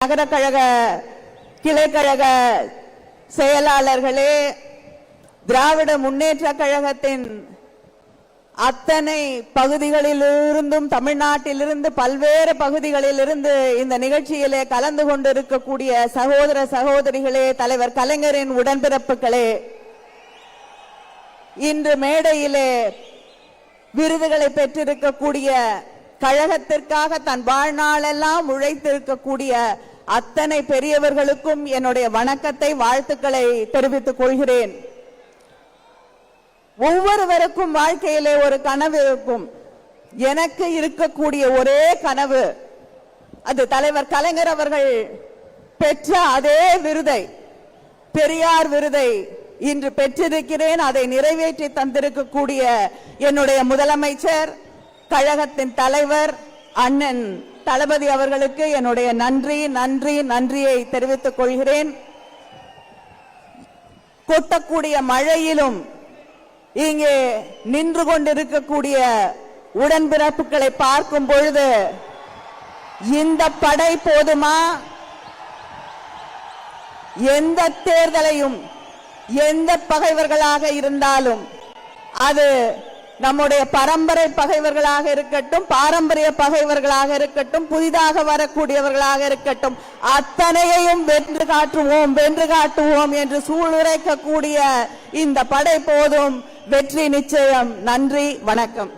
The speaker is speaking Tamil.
நகர கழக கிளைக்கழக செயலாளர்களே, திராவிட முன்னேற்ற கழகத்தின் அத்தனை பகுதிகளிலிருந்தும் தமிழ்நாட்டிலிருந்து பல்வேறு பகுதிகளிலிருந்து இந்த நிகழ்ச்சியிலே கலந்து கொண்டிருக்கக்கூடிய சகோதர சகோதரிகளே, தலைவர் கலைஞரின் உடன்பிறப்புகளே, இன்று மேடையிலே விருதுகளை பெற்றிருக்கக்கூடிய கழகத்திற்காக தன் வாழ்நாளெல்லாம் உழைத்திருக்கக்கூடிய அத்தனை பெரியவர்களுக்கும் என்னுடைய வணக்கத்தை, வாழ்த்துக்களை தெரிவித்துக் கொள்கிறேன். ஒவ்வொருவருக்கும் வாழ்க்கையிலே ஒரு கனவு இருக்கும். எனக்கு இருக்கக்கூடிய ஒரே கனவு, அது தலைவர் கலைஞர் அவர்கள் பெற்ற அதே விருதை, பெரியார் விருதை இன்று பெற்றிருக்கிறேன். அதை நிறைவேற்றி தந்திருக்கக்கூடிய என்னுடைய முதலமைச்சர், கழகத்தின் தலைவர் அண்ணன் தளபதி அவர்களுக்கு என்னுடைய நன்றியை தெரிவித்துக் கொள்கிறேன். கொட்டக்கூடிய மழையிலும் இங்கே நின்று கொண்டிருக்கக்கூடிய உடன்பிறப்புகளை பார்க்கும் பொழுது இந்த படை போதுமா? எந்த தேர்தலையும் எந்த பகைவர்களாக இருந்தாலும், அது நம்முடைய பரம்பரை பகைவர்களாக இருக்கட்டும், பாரம்பரிய பகைவர்களாக இருக்கட்டும், புதிதாக வரக்கூடியவர்களாக இருக்கட்டும், அத்தனையையும் வென்று காட்டுவோம் என்று சூளுரைக்கக்கூடிய இந்த படை போதும், வெற்றி நிச்சயம். நன்றி, வணக்கம்.